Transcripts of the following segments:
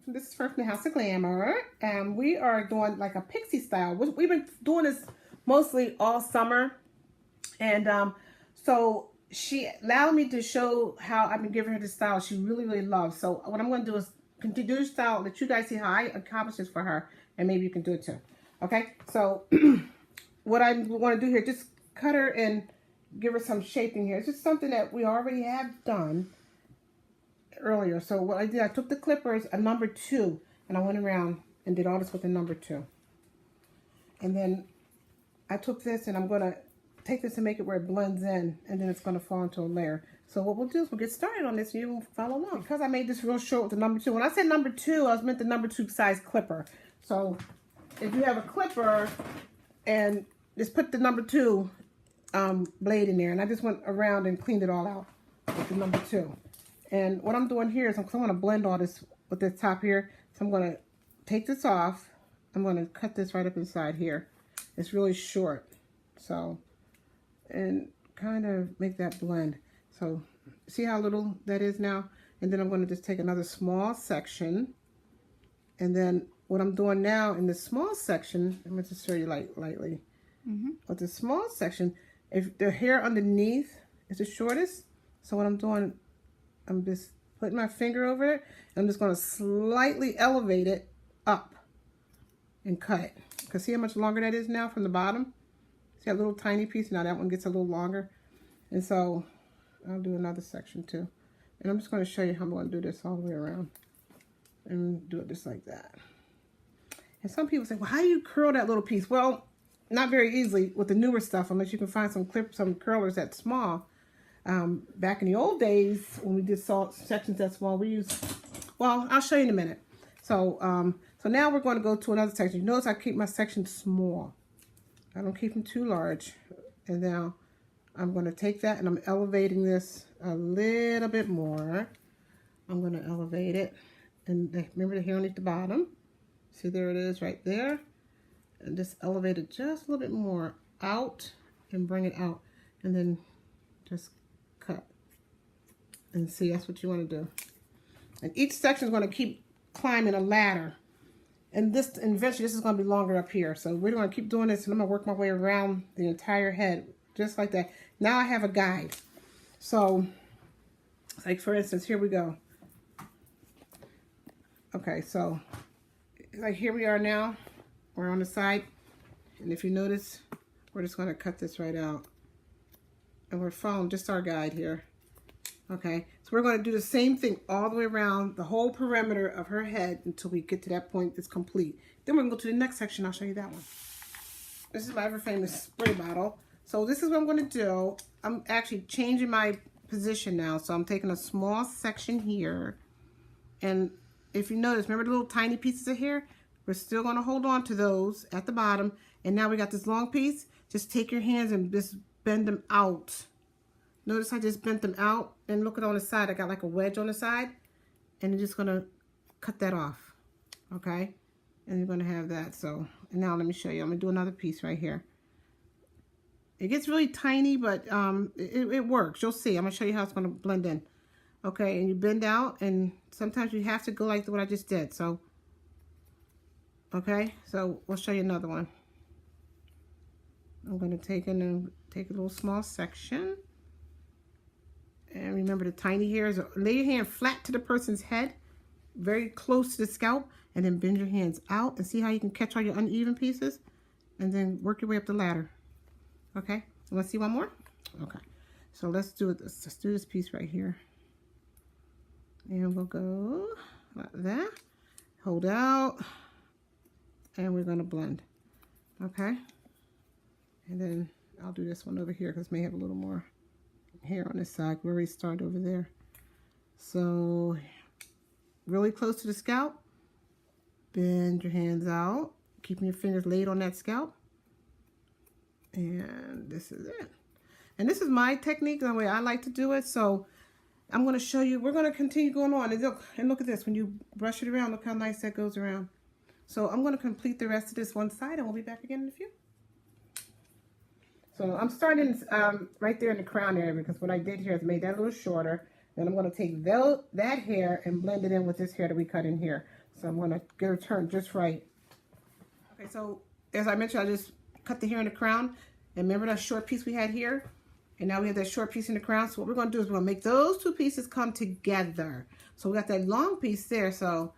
This is from the House of Glamour, and we are doing like a pixie style. We've been doing this mostly all summer, and so she allowed me to show how I've been giving her the style she really loves. So what I'm going to do is continue the style, let you guys see how I accomplish this for her, and maybe you can do it too. Okay, so what I want to do here, just cut her and give her some shaping here. It's just something that we already have done earlier. So what I did, I took the clippers, a number 2, and I went around and did all this with the number 2. And then I took this and I'm going to take this and make it where it blends in, and then it's going to fall into a layer. So what we'll do is we'll get started on this and you will follow along. Because I made this real short with the number 2. When I said number 2, I meant the number 2 size clipper. So if you have a clipper and just put the number 2 blade in there, and I just went around and cleaned it all out with the number 2. And what I'm doing here is I'm going to blend all this with this top here. So I'm going to take this off. I'm going to cut this right up inside here. It's really short. So, and kind of make that blend. So see how little that is now? And then I'm going to just take another small section. And then what I'm doing now in the small section, I'm going to just show you lightly. With the small section, if the hair underneath is the shortest, so what I'm doing, I'm just putting my finger over it, and I'm just going to slightly elevate it up and cut it. Because see how much longer that is now from the bottom? See that little tiny piece? Now that one gets a little longer. And so I'll do another section too. And I'm just going to show you how I'm going to do this all the way around. And do it just like that. And some people say, well, how do you curl that little piece? Well, not very easily with the newer stuff, unless you can find some curlers that small. Back in the old days, when we did sections that small, we used, well, I'll show you in a minute. So, so now we're going to go to another section. You notice I keep my sections small. I don't keep them too large. And now I'm going to take that and I'm elevating this a little bit more. I'm going to elevate it. And remember the hair underneath the bottom? See, there it is right there. And just elevate it just a little bit more out and bring it out. And then just cut. And see, that's what you want to do. And each section is going to keep climbing a ladder. And this, eventually, this is going to be longer up here. So we're going to keep doing this, and I'm going to work my way around the entire head, just like that. Now I have a guide. So, like for instance, here we go. Okay, so, like here we are now. We're on the side. And if you notice, we're just going to cut this right out. And we're following just our guide here. Okay, so we're going to do the same thing all the way around the whole perimeter of her head until we get to that point that's complete. Then we're going to go to the next section. I'll show you that one. This is my ever famous spray bottle. So this is what I'm going to do. I'm actually changing my position now. So I'm taking a small section here. And if you notice, remember the little tiny pieces of hair? We're still going to hold on to those at the bottom. And now we got this long piece. Just take your hands and just bend them out. Notice I just bent them out, and look at on the side. I got like a wedge on the side, and you're just gonna cut that off, okay? And you're gonna have that. So, and now let me show you. I'm gonna do another piece right here. It gets really tiny, but it works. You'll see. I'm gonna show you how it's gonna blend in. Okay, and you bend out, and sometimes you have to go like what I just did. So, okay, so we'll show you another one. I'm gonna take a little small section. And remember the tiny hairs. Lay your hand flat to the person's head, very close to the scalp, and then bend your hands out and see how you can catch all your uneven pieces, and then work your way up the ladder. Okay, you want to see one more? Okay, so let's do it. Let's do this piece right here, and we'll go like that. Hold out, and we're gonna blend. Okay, and then I'll do this one over here because it may have a little more hair on this side. We already started over there. So really close to the scalp. Bend your hands out, keeping your fingers laid on that scalp. And this is it. And this is my technique, the way I like to do it. So I'm going to show you. We're going to continue going on. And look at this. When you brush it around, look how nice that goes around. So I'm going to complete the rest of this one side, and we'll be back again in a few. So I'm starting right there in the crown area, because what I did here is made that a little shorter. Then I'm going to take that hair and blend it in with this hair that we cut in here. So I'm going to get her turned just right. Okay, so as I mentioned, I just cut the hair in the crown. And remember that short piece we had here? And now we have that short piece in the crown. So what we're going to do is we're going to make those two pieces come together. So we got that long piece there. So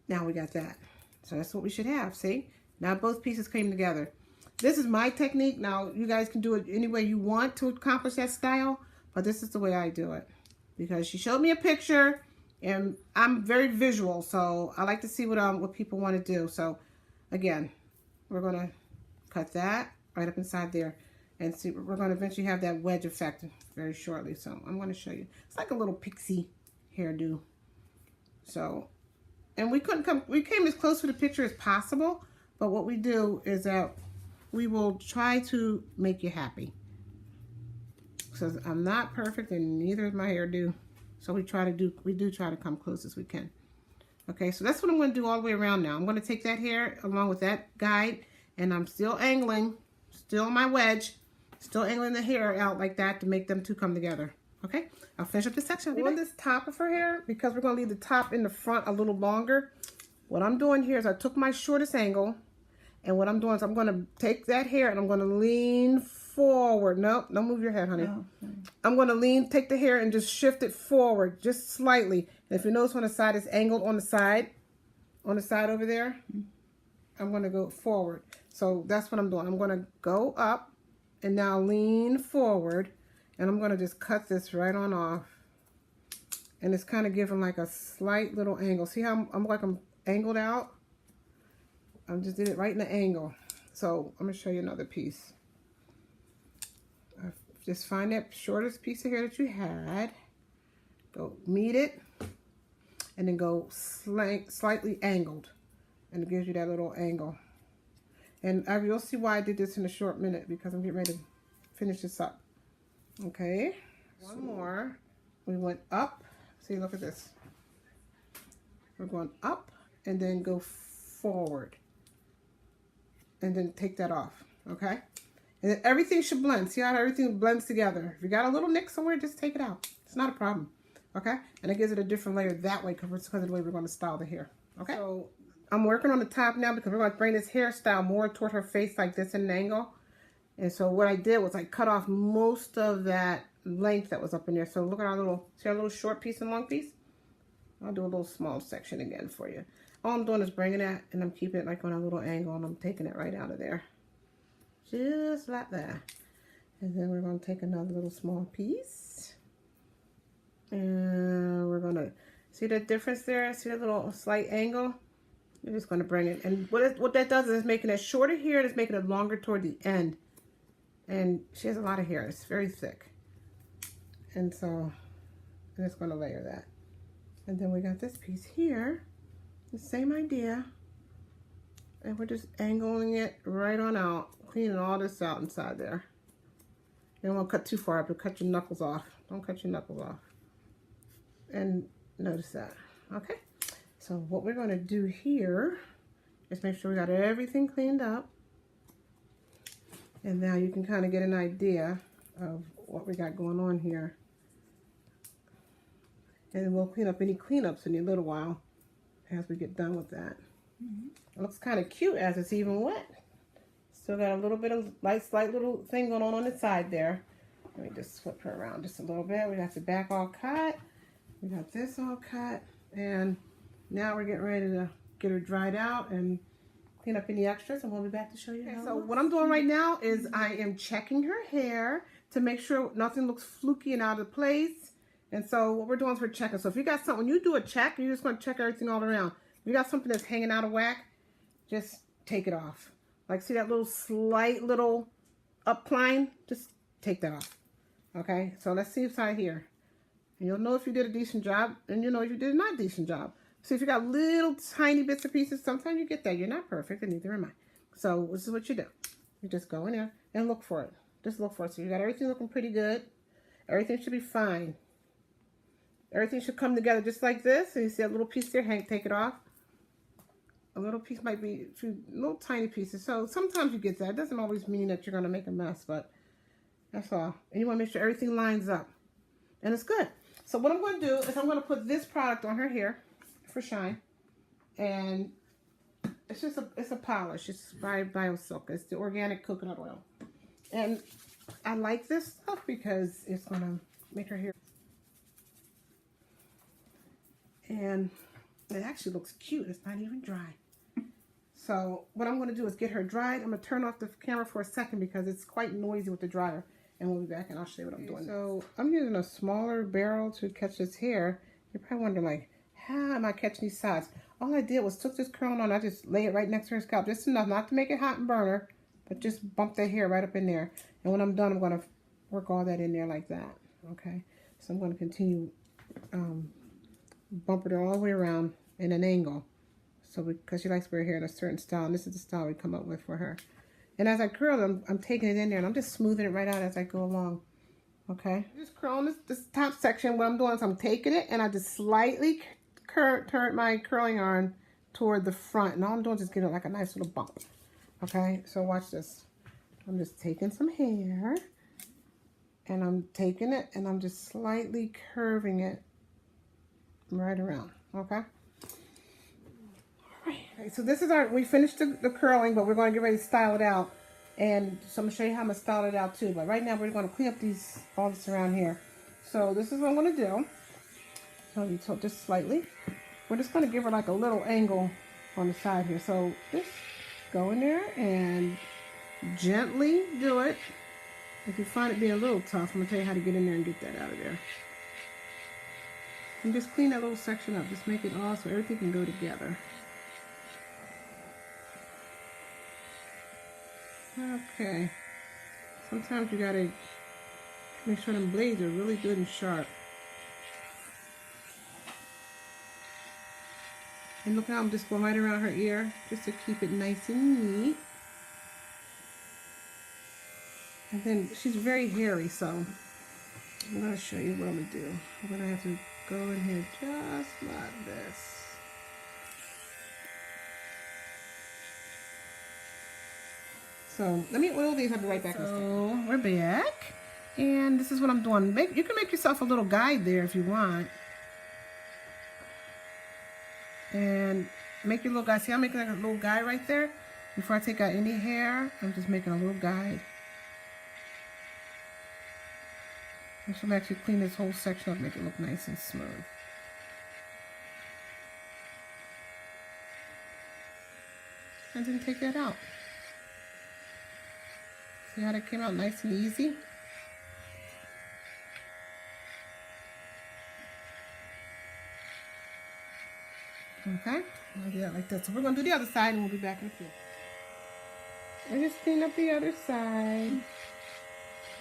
now we got that. So that's what we should have. See? Now both pieces came together. This is my technique. Now you guys can do it any way you want to accomplish that style. But this is the way I do it. Because she showed me a picture. And I'm very visual. So I like to see what people want to do. So again, we're going to cut that right up inside there. And see, we're going to eventually have that wedge effect very shortly. So I'm going to show you. It's like a little pixie hairdo. So, and we came as close to the picture as possible. But what we do is that we will try to make you happy. Because I'm not perfect and neither is my hairdo. So we do try to come close as we can. Okay, so that's what I'm going to do all the way around now. I'm going to take that hair along with that guide. And I'm still angling, still on my wedge. Still angling the hair out like that to make them two come together. Okay, I'll finish up this section. On this top of her hair, because we're going to leave the top in the front a little longer, what I'm doing here is I took my shortest angle, and what I'm doing is I'm going to take that hair and I'm going to lean forward. Nope, don't move your head, honey. Oh, okay. I'm going to take the hair and just shift it forward just slightly. And if you notice on the side, it's angled on the side over there. I'm going to go forward. So that's what I'm doing. I'm going to go up. And now lean forward, and I'm going to just cut this right on off. And it's kind of giving like a slight little angle. See how I'm angled out? I just did it right in the angle. So I'm going to show you another piece. Just find that shortest piece of hair that you had. Go meet it. And then go slightly angled. And it gives you that little angle. And you'll see why I did this in a short minute because I'm getting ready to finish this up. Okay. One more. We went up. See, look at this. We're going up and then go forward. And then take that off. Okay. And then everything should blend. See how everything blends together. If you got a little nick somewhere, just take it out. It's not a problem. Okay. And it gives it a different layer that way because of the way we're going to style the hair. Okay. So I'm working on the top now because we're going to bring this hairstyle more toward her face like this in an angle. And so what I did was I cut off most of that length that was up in there. So look at see our little short piece and long piece? I'll do a little small section again for you. All I'm doing is bringing that and I'm keeping it like on a little angle and I'm taking it right out of there. Just like that. And then we're going to take another little small piece. And we're going to, see the difference there? See that little slight angle? You're just going to bring it. And what that does is making it shorter here and it's making it longer toward the end. And she has a lot of hair. It's very thick. And so I'm just going to layer that. And then we got this piece here. The same idea. And we're just angling it right on out. Cleaning all this out inside there. You don't want to cut too far up. You'll cut your knuckles off. Don't cut your knuckles off. And notice that. Okay. So what we're going to do here is make sure we got everything cleaned up. And now you can kind of get an idea of what we got going on here. And then we'll clean up any cleanups in a little while as we get done with that. It looks kind of cute as it's even wet. Still got a little bit of slight little thing going on the side there. Let me just flip her around just a little bit. We got the back all cut. We got this all cut. And now we're getting ready to get her dried out and clean up any extras, and we'll be back to show you how. So what I'm doing right now is I am checking her hair to make sure nothing looks fluky and out of place. And so what we're doing is we're checking. So if you got something, when you do a check, you're just going to check everything all around. If you got something that's hanging out of whack, just take it off. Like, see that little slight little upline? Just take that off. Okay, so let's see inside here. And you'll know if you did a decent job, and you'll know if you did a not decent job. So if you got little tiny bits of pieces, sometimes you get that. You're not perfect, and neither am I. So this is what you do. You just go in there and look for it. Just look for it. So you got everything looking pretty good. Everything should be fine. Everything should come together just like this. And you see that little piece there, take it off. A little piece might be a few little tiny pieces. So sometimes you get that. It doesn't always mean that you're going to make a mess, but that's all. And you want to make sure everything lines up. And it's good. So what I'm going to do is I'm going to put this product on her hair for shine. And it's just it's a polish. It's by BioSilk. It's the organic coconut oil. And I like this stuff because it's going to make her hair. And it actually looks cute. It's not even dry. So what I'm going to do is get her dried. I'm going to turn off the camera for a second because it's quite noisy with the dryer. And we'll be back and I'll show you what I'm doing. So I'm using a smaller barrel to catch this hair. You're probably wondering, like, how am I catching these sides? All I did was took this curl on. I just lay it right next to her scalp. Just enough, not to make it hot and burn her, but just bump that hair right up in there. And when I'm done, I'm going to work all that in there like that. Okay? So I'm going to continue bumping it all the way around in an angle. So because she likes to wear hair in a certain style, and this is the style we come up with for her. And as I curl it, I'm taking it in there, and I'm just smoothing it right out as I go along. Okay? Just curling this top section. What I'm doing is I'm taking it, and I just slightly turn my curling iron toward the front. And all I'm doing is just getting like a nice little bump. Okay? So watch this. I'm just taking some hair, and I'm taking it, and I'm just slightly curving it right around. Okay? Okay, so this is we finished the curling, but we're going to get ready to style it out. And so I'm going to show you how I'm going to style it out too. But right now we're going to clean up all this around here. So this is what I'm going to do. So you tilt just slightly. We're just going to give her like a little angle on the side here. So just go in there and gently do it. If you find it being a little tough, I'm going to tell you how to get in there and get that out of there. And just clean that little section up. Just make it all so everything can go together. Okay, sometimes you gotta make sure them blades are really good and sharp. And look how I'm just going right around her ear just to keep it nice and neat. And then she's very hairy, so I'm gonna show you what I'm gonna do. I'm gonna have to go in here just like this. So let me oil these. I'll be right back. So we're back, and this is what I'm doing. You can make yourself a little guide there if you want, and make your little guide. See, I'm making like a little guide right there. Before I take out any hair, I'm just making a little guide. And she'll actually clean this whole section up, make it look nice and smooth. And then take that out. See how that came out nice and easy? Okay, I'll do that like that. So we're going to do the other side and we'll be back in a few. I just clean up the other side.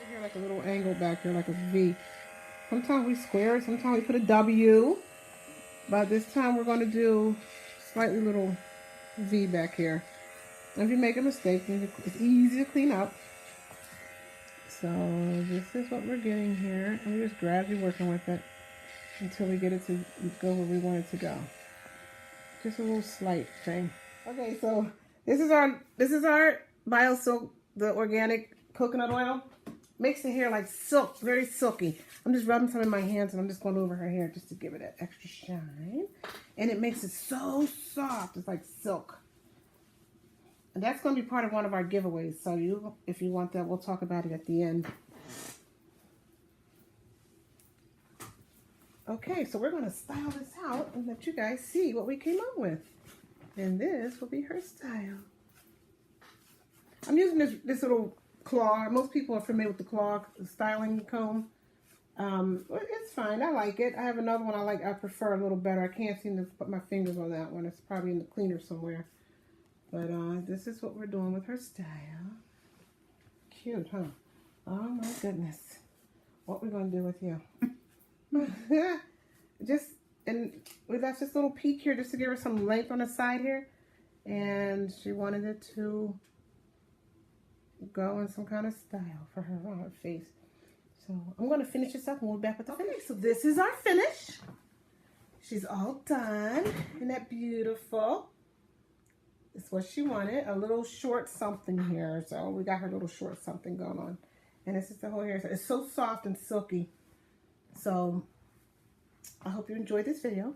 Here like a little angle back here, like a V. Sometimes we square it, sometimes we put a W. But this time we're going to do slightly little V back here. If you make a mistake, it's easy to clean up. So this is what we're getting here, and we're just gradually working with it until we get it to go where we want it to go. Just a little slight thing. Okay, so this is our BioSilk, the organic coconut oil. Makes the hair like silk, very silky. I'm just rubbing some in my hands, and I'm just going over her hair just to give it that extra shine. And it makes it so soft. It's like silk. And that's going to be part of one of our giveaways. So if you want that, we'll talk about it at the end. Okay, so we're going to style this out and let you guys see what we came up with. And this will be her style. I'm using this little claw. Most people are familiar with the claw styling comb. It's fine. I like it. I have another one I prefer a little better. I can't seem to put my fingers on that one. It's probably in the cleaner somewhere. But this is what we're doing with her style. Cute, huh? Oh my goodness. What we're going to do with you. We left this little peak here just to give her some length on the side here. And she wanted it to go in some kind of style for her on her face. So I'm going to finish this up and we'll be back with the finish. So this is our finish. She's all done. Isn't that beautiful? It's what she wanted, a little short something here. So we got her little short something going on. And this is the whole hair. So it's so soft and silky. So I hope you enjoyed this video.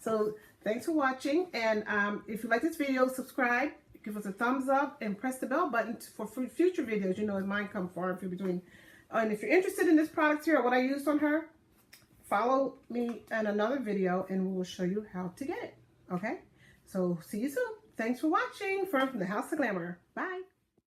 So thanks for watching, and if you like this video, subscribe, give us a thumbs up, and press the bell button for future videos. You know, as mine come far and few between. And if you're interested in this product here or what I used on her, follow me in another video and we will show you how to get it. Okay? So see you soon. Thanks for watching from the House of Glamour. Bye.